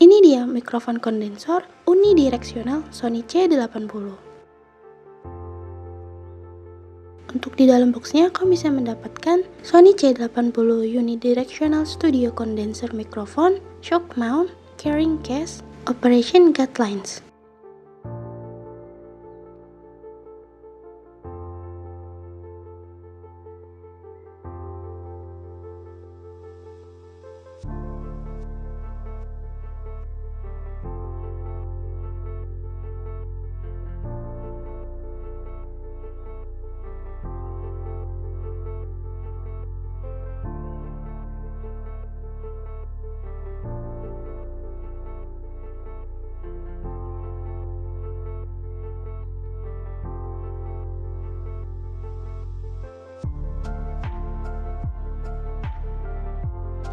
Ini dia mikrofon kondensor unidireksional Sony C80. Untuk di dalam boxnya, kamu bisa mendapatkan Sony C80 Unidirectional Studio Condenser Microphone, shock mount, carrying case, operation guidelines.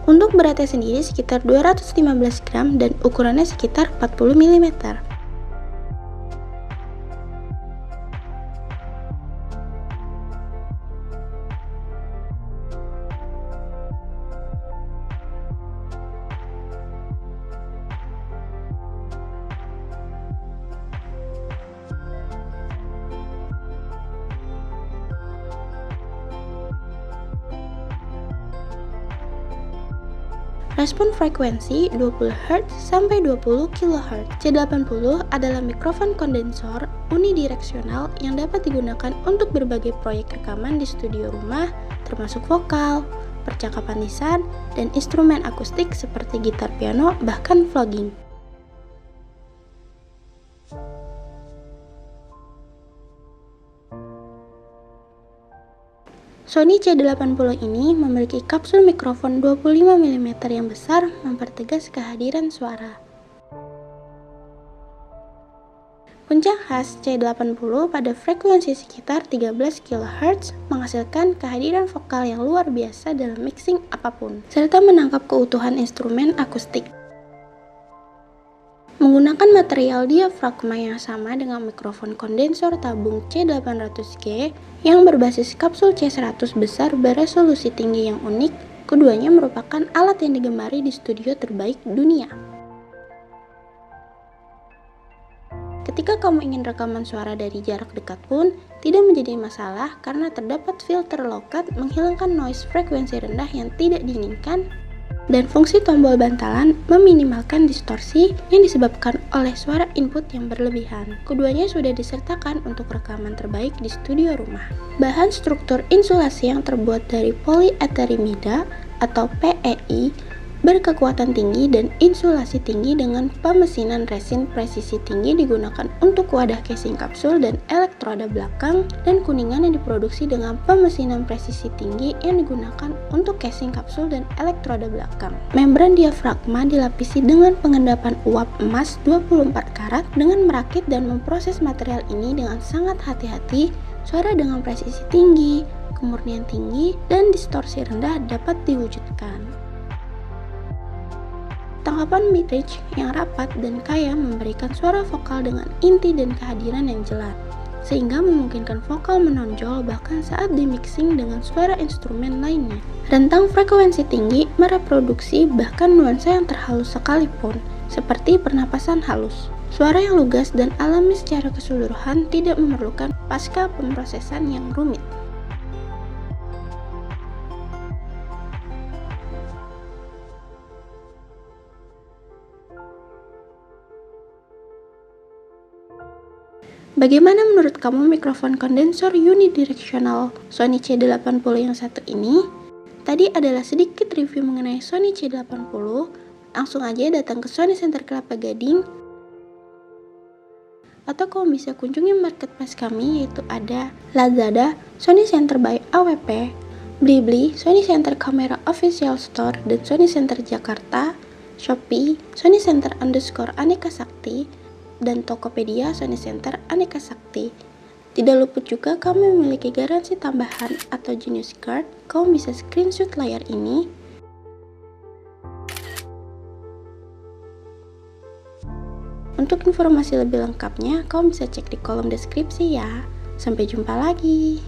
Untuk beratnya sendiri sekitar 215 gram dan ukurannya sekitar 40 mm. Respon frekuensi 20 Hz sampai 20 kHz. C80 adalah mikrofon kondensor unidireksional yang dapat digunakan untuk berbagai proyek rekaman di studio rumah, termasuk vokal, percakapan lisan, dan instrumen akustik seperti gitar piano, bahkan vlogging. Sony C80 ini memiliki kapsul mikrofon 25 mm yang besar mempertegas kehadiran suara. Puncak khas C80 pada frekuensi sekitar 13 kHz menghasilkan kehadiran vokal yang luar biasa dalam mixing apapun, serta menangkap keutuhan instrumen akustik. Menggunakan material diafragma yang sama dengan mikrofon kondensor tabung C800G yang berbasis kapsul C100 besar beresolusi tinggi yang unik, keduanya merupakan alat yang digemari di studio terbaik dunia. Ketika kamu ingin rekaman suara dari jarak dekat pun, tidak menjadi masalah karena terdapat filter low cut menghilangkan noise frekuensi rendah yang tidak diinginkan, dan fungsi tombol bantalan meminimalkan distorsi yang disebabkan oleh suara input yang berlebihan. Keduanya sudah disertakan untuk rekaman terbaik di studio rumah. Bahan struktur insulasi yang terbuat dari polyetherimida atau PEI berkekuatan tinggi dan insulasi tinggi dengan pemesinan resin presisi tinggi digunakan untuk wadah casing kapsul dan elektroda belakang, dan kuningan yang diproduksi dengan pemesinan presisi tinggi yang digunakan untuk casing kapsul dan elektroda belakang. Membran diafragma dilapisi dengan pengendapan uap emas 24 karat. Dengan merakit dan memproses material ini dengan sangat hati-hati, suara dengan presisi tinggi, kemurnian tinggi, dan distorsi rendah dapat diwujudkan. Tangkapan mid-range yang rapat dan kaya memberikan suara vokal dengan inti dan kehadiran yang jelas, sehingga memungkinkan vokal menonjol bahkan saat dimixing dengan suara instrumen lainnya. Rentang frekuensi tinggi mereproduksi bahkan nuansa yang terhalus sekalipun, seperti pernapasan halus. Suara yang lugas dan alami secara keseluruhan tidak memerlukan pasca pemrosesan yang rumit. Bagaimana menurut kamu mikrofon kondensor unidirectional Sony C80 yang satu ini? Tadi adalah sedikit review mengenai Sony C80. Langsung aja datang ke Sony Center Kelapa Gading, atau kamu bisa kunjungi marketplace kami, yaitu ada Lazada, Sony Center by AWP, Blibli, Sony Center Camera Official Store, dan Sony Center Jakarta, Shopee, Sony Center _ Aneka Sakti, dan Tokopedia Sony Center Aneka Sakti. Tidak luput juga kami memiliki garansi tambahan atau Genius Card. Kamu bisa screenshot layar ini. Untuk informasi lebih lengkapnya, kamu bisa cek di kolom deskripsi ya. Sampai jumpa lagi.